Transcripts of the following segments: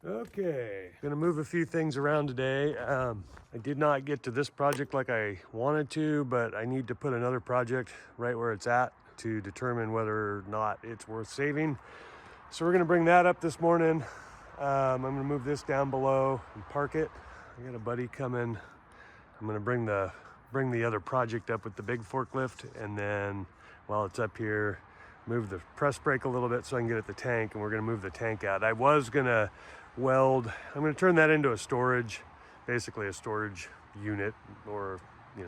Okay, gonna move a few things around today. I did not get to this project like I wanted to, but I need to put another project right where it's at to determine whether or not it's worth saving. So we're gonna bring that up this morning. I'm gonna move this down below and park it. I got a buddy coming. I'm gonna bring the other project up with the big forklift, and then while it's up here, move the press brake a little bit so I can get at the tank, and we're gonna move the tank out. I was gonna I'm gonna turn that into a storage, basically a storage unit, or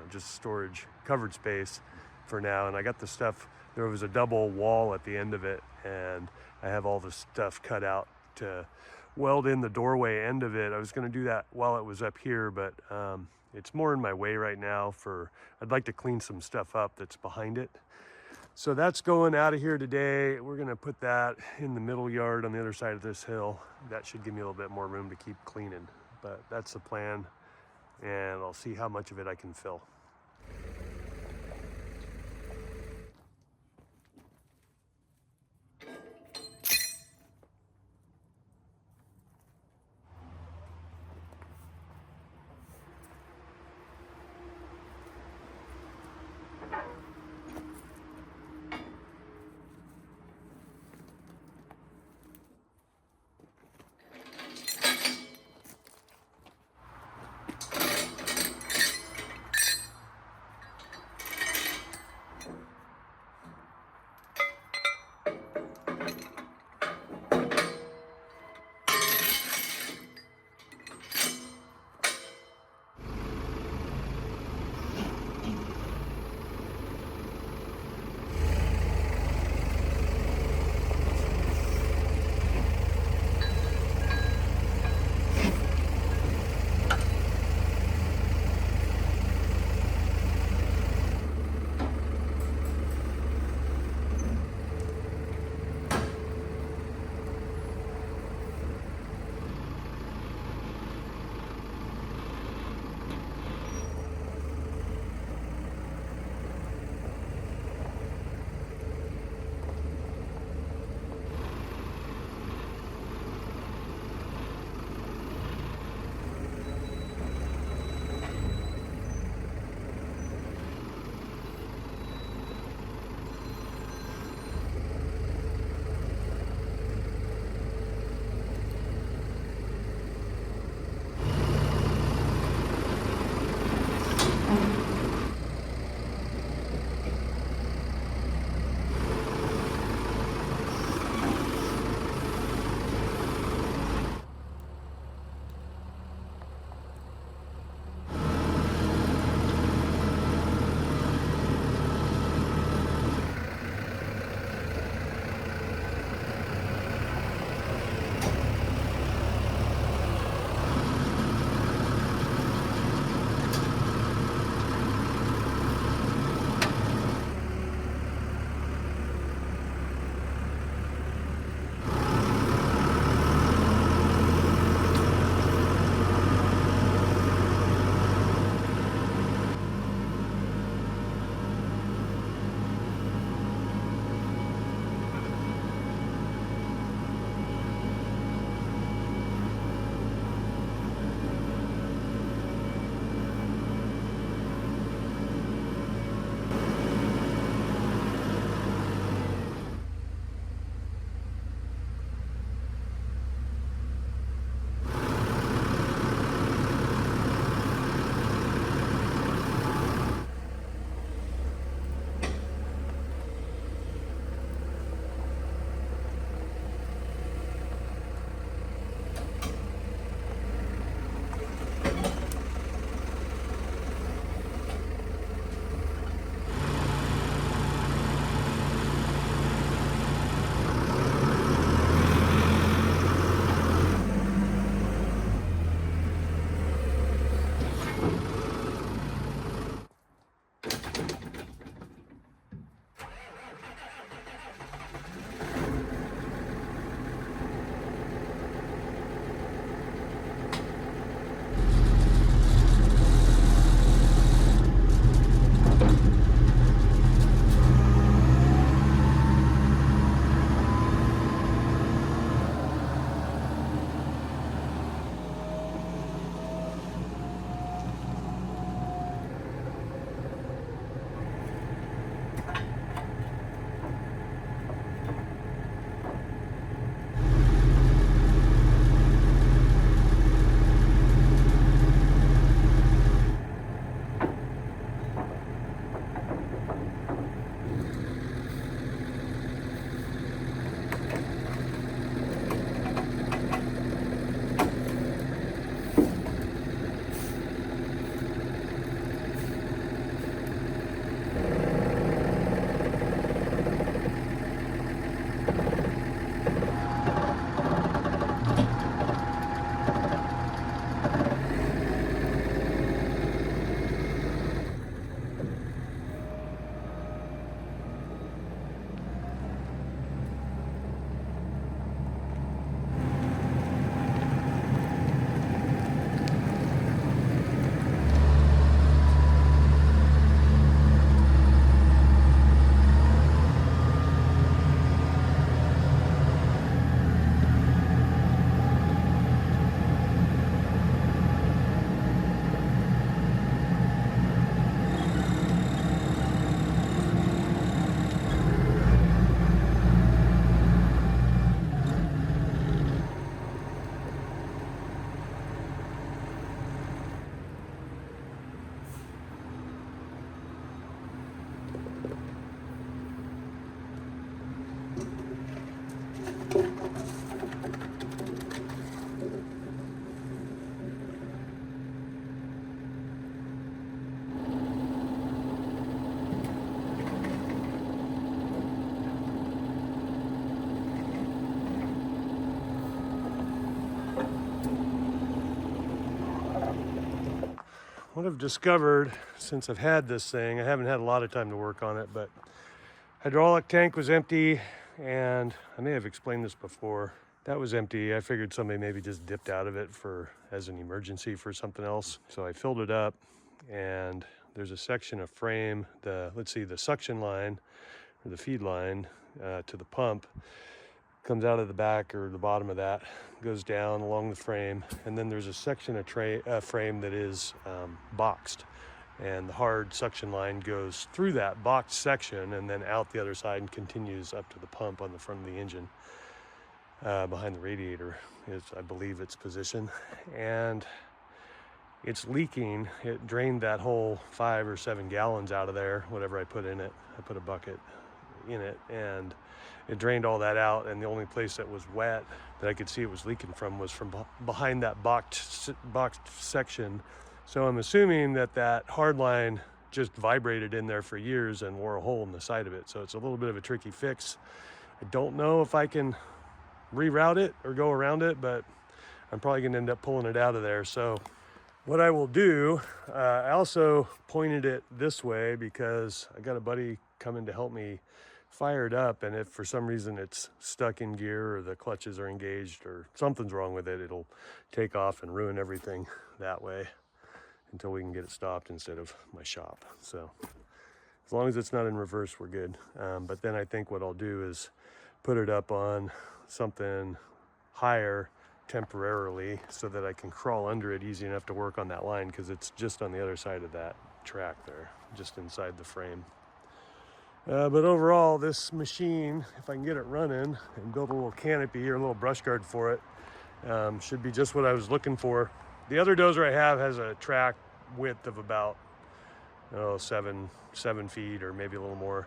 just storage covered space for now. And I got the stuff, there was a double wall at the end of it, and I have all the stuff cut out to weld in the doorway end of it. I was gonna do that while it was up here, but it's more in my way right now. I'd like to clean some stuff up that's behind it. So that's going out of here today. We're gonna put that in the middle yard on the other side of this hill. That should give me a little bit more room to keep cleaning, but that's the plan, and I'll see how much of it I can fill. what I've discovered since I've had this thing, I haven't had a lot of time to work on it, but hydraulic tank was empty, and I may have explained this before. That was empty. I figured somebody maybe just dipped out of it as an emergency for something else. So I filled it up, and there's a section of frame, the suction line or the feed line to the pump comes out of the back or the bottom of that, goes down along the frame, and then there's a section of frame that is boxed, and the hard suction line goes through that boxed section and then out the other side and continues up to the pump on the front of the engine. Behind the radiator is, I believe, its position, and it's leaking. It drained that whole 5 or 7 gallons out of there, whatever I put in it. I put a bucket in it, and it drained all that out, and the only place that was wet that I could see it was leaking from was from behind that boxed section. So I'm assuming that hard line just vibrated in there for years and wore a hole in the side of it. So it's a little bit of a tricky fix. I don't know if I can reroute it or go around it, but I'm probably gonna end up pulling it out of there. So what I will do, I also pointed it this way because I got a buddy coming to help me fire it up, and if for some reason it's stuck in gear or the clutches are engaged or something's wrong with it, it'll take off and ruin everything that way until we can get it stopped instead of my shop. So as long as it's not in reverse, we're good. But then I think what I'll do is put it up on something higher temporarily so that I can crawl under it easy enough to work on that line, because it's just on the other side of that track there, just inside the frame. But overall, this machine, if I can get it running and build a little canopy or a little brush guard for it, should be just what I was looking for. The other dozer I have has a track width of about 7 feet or maybe a little more,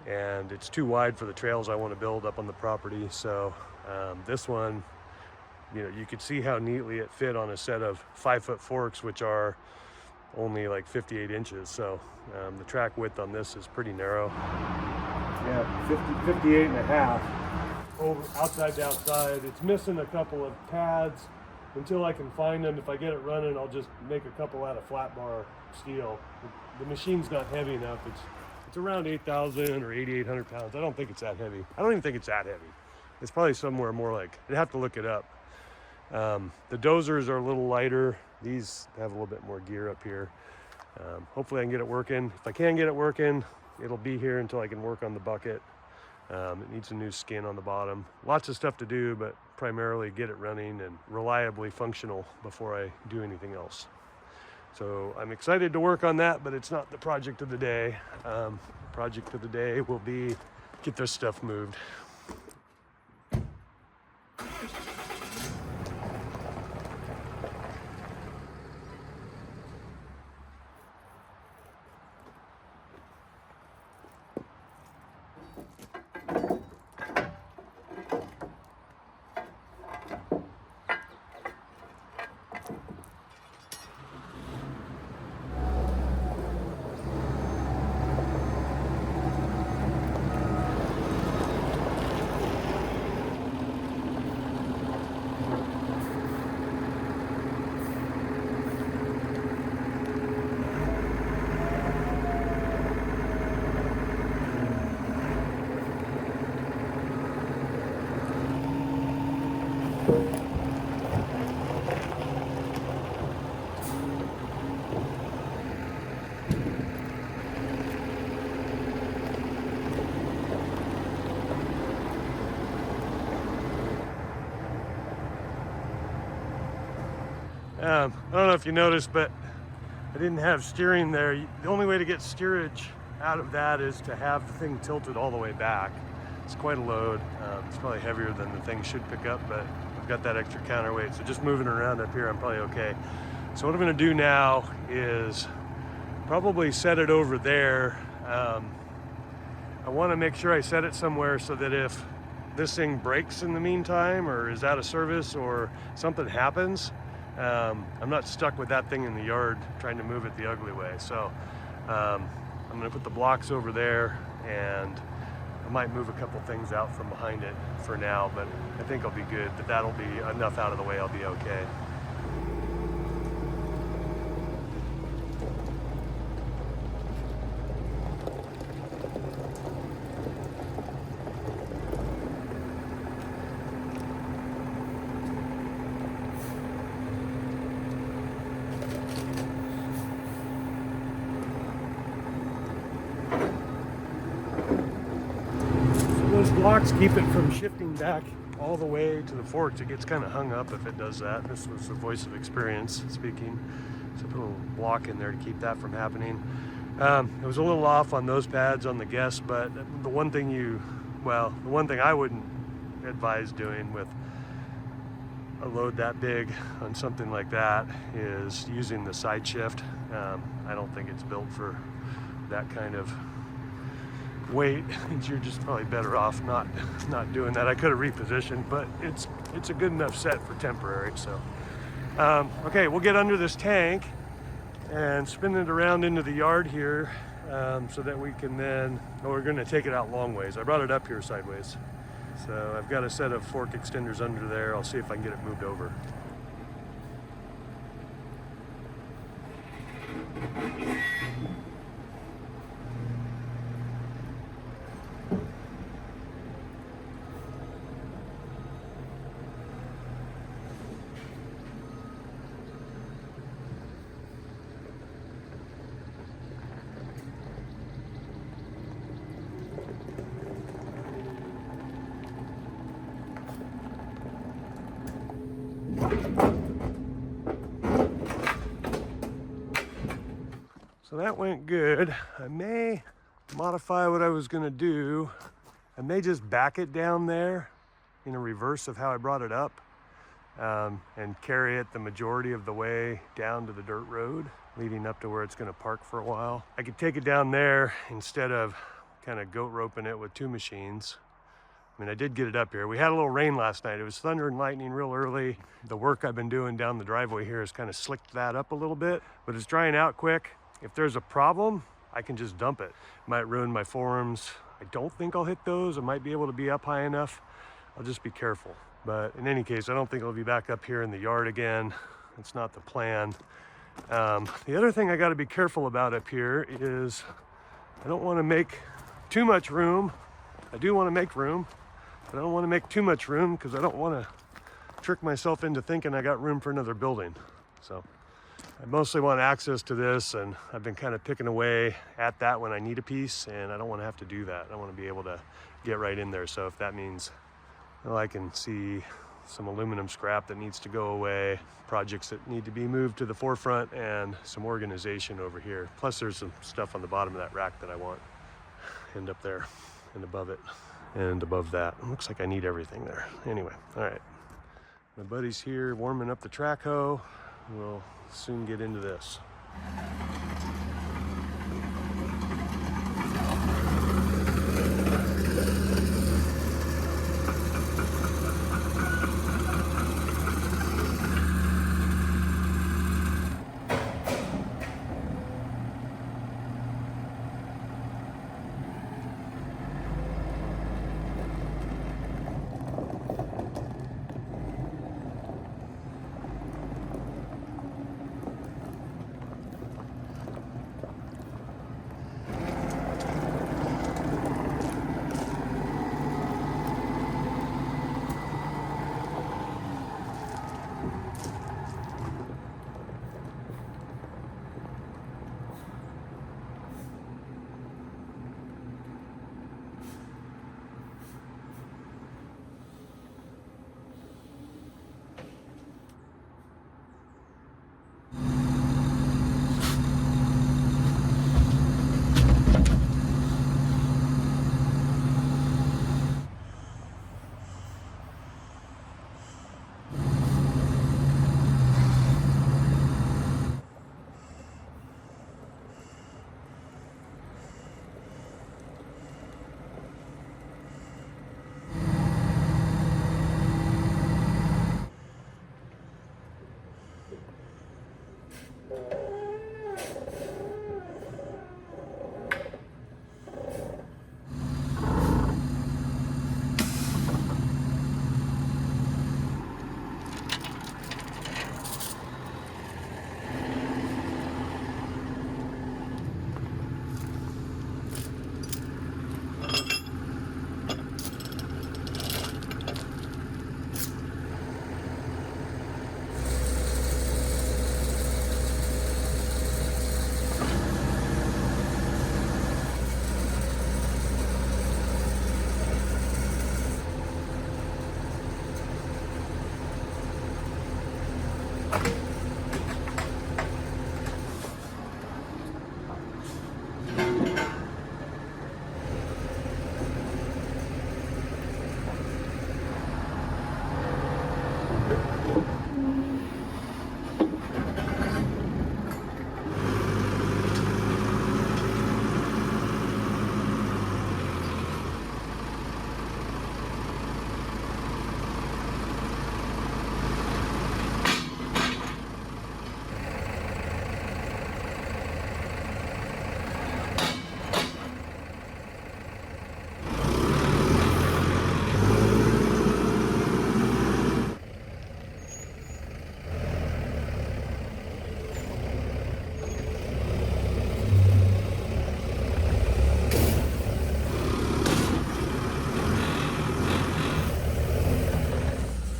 and it's too wide for the trails I want to build up on the property. So this one, you could see how neatly it fit on a set of 5-foot forks, which are only like 58 inches. So the track width on this is pretty narrow. Yeah, 58 and a half over outside to outside. It's missing a couple of pads until I can find them. If I get it running, I'll just make a couple out of flat bar steel. The machine's not heavy enough. It's around 8,000 or 8,800 pounds. I don't think it's that heavy. I don't even think it's that heavy. It's probably somewhere more like, I'd have to look it up. The dozers are a little lighter. These have a little bit more gear up here. Hopefully I can get it working. If I can get it working, it'll be here until I can work on the bucket. It needs a new skin on the bottom. Lots of stuff to do, but primarily get it running and reliably functional before I do anything else. So I'm excited to work on that, but it's not the project of the day. The project of the day will be get this stuff moved. I don't know if you noticed, but I didn't have steering there. The only way to get steerage out of that is to have the thing tilted all the way back. It's quite a load. It's probably heavier than the thing should pick up, but I've got that extra counterweight, so just moving around up here, I'm probably okay. So what I'm gonna do now is probably set it over there. I wanna make sure I set it somewhere so that if this thing breaks in the meantime or is out of service or something happens, I'm not stuck with that thing in the yard trying to move it the ugly way. So I'm gonna put the blocks over there, and I might move a couple things out from behind it for now, but I think I'll be good. But that'll be enough out of the way, I'll be okay. blocks keep it from shifting back all the way to the forks. It gets kind of hung up if it does that. This was the voice of experience speaking. So I put a little block in there to keep that from happening. It was a little off on those pads on the guests, but the one thing I wouldn't advise doing with a load that big on something like that is using the side shift. I don't think it's built for that kind of weight. You're just probably better off not doing that. I could have repositioned, but it's a good enough set for temporary. So okay, we'll get under this tank and spin it around into the yard here, so that we can then, we're going to take it out long ways. I brought it up here sideways, so I've got a set of fork extenders under there. I'll see if I can get it moved over. So that went good. I may modify what I was gonna do. I may just back it down there in a reverse of how I brought it up, and carry it the majority of the way down to the dirt road, leading up to where it's gonna park for a while. I could take it down there instead of kind of goat roping it with two machines. I mean, I did get it up here. We had a little rain last night. It was thunder and lightning real early. The work I've been doing down the driveway here has kind of slicked that up a little bit, but it's drying out quick. If there's a problem, I can just dump it. Might ruin my forums. I don't think I'll hit those. I might be able to be up high enough. I'll just be careful. But in any case, I don't think I'll be back up here in the yard again. That's not the plan. The other thing I gotta be careful about up here is I don't wanna make too much room. I do wanna make room, but I don't wanna make too much room because I don't wanna trick myself into thinking I got room for another building. So I mostly want access to this, and I've been kind of picking away at that when I need a piece, and I don't want to have to do that. I want to be able to get right in there. So if that means, well, I can see some aluminum scrap that needs to go away, projects that need to be moved to the forefront, and some organization over here. Plus there's some stuff on the bottom of that rack that I want, and up there, and above it, and above that. It looks like I need everything there. Anyway, all right. My buddy's here warming up the track hoe. We'll soon get into this.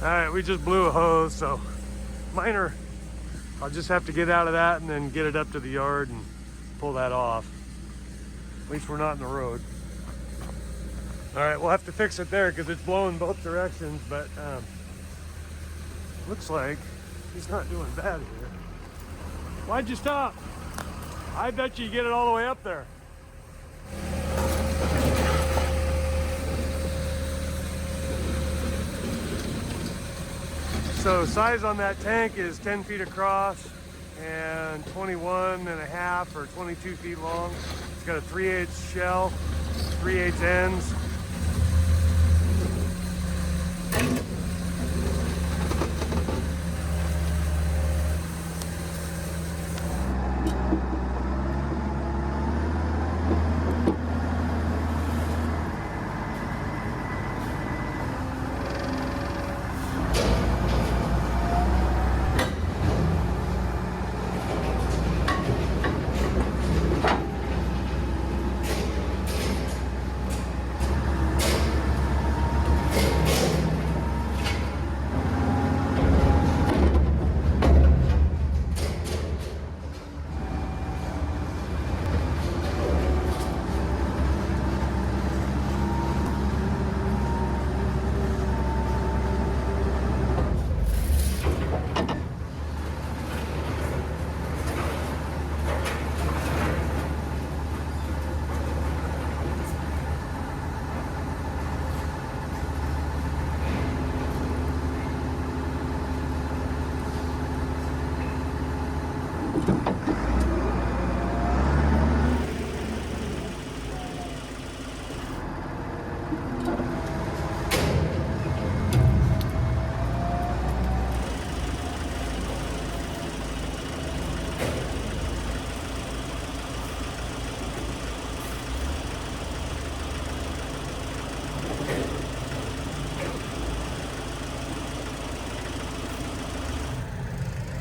All right, we just blew a hose, so minor. I'll just have to get out of that and then get it up to the yard and pull that off. At least we're not in the road. All right, we'll have to fix it there because it's blowing both directions, but looks like he's not doing bad here. Why'd you stop? I bet you get it all the way up there. So size on that tank is 10 feet across and 21 and a half or 22 feet long. It's got a 3/8 shell, 3/8 ends.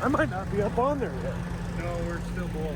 I might not be up on there yet. No, we're still below.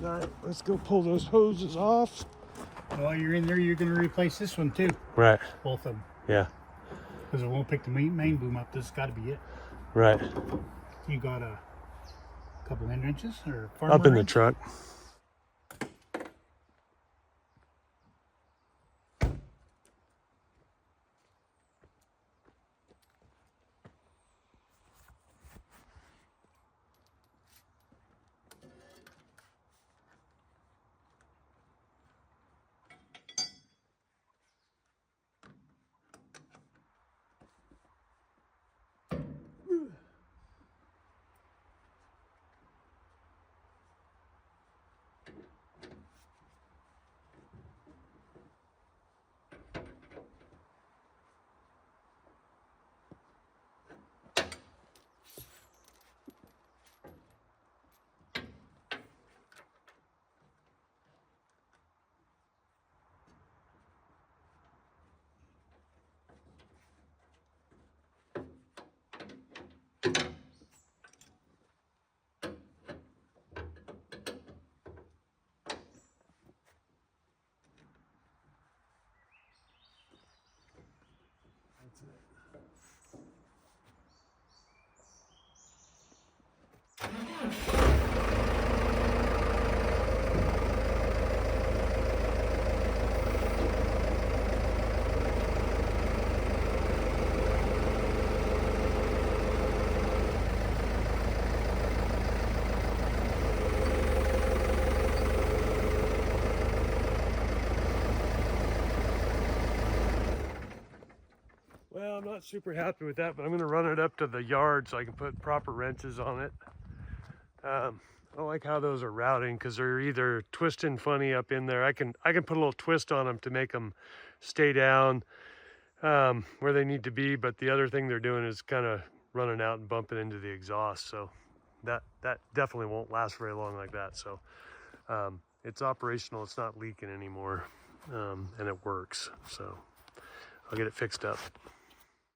All right, let's go pull those hoses off. While you're in there, you're going to replace this one too. Right. Both of them. Yeah. Because it won't pick the main boom up. This has got to be it. Right. You got a couple end wrenches or up in the truck. not super happy with that, but I'm gonna run it up to the yard so I can put proper wrenches on it. I don't like how those are routing because they're either twisting funny up in there. I can put a little twist on them to make them stay down where they need to be, but the other thing they're doing is kind of running out and bumping into the exhaust. So that definitely won't last very long like that. So it's operational, it's not leaking anymore, and it works. So I'll get it fixed up.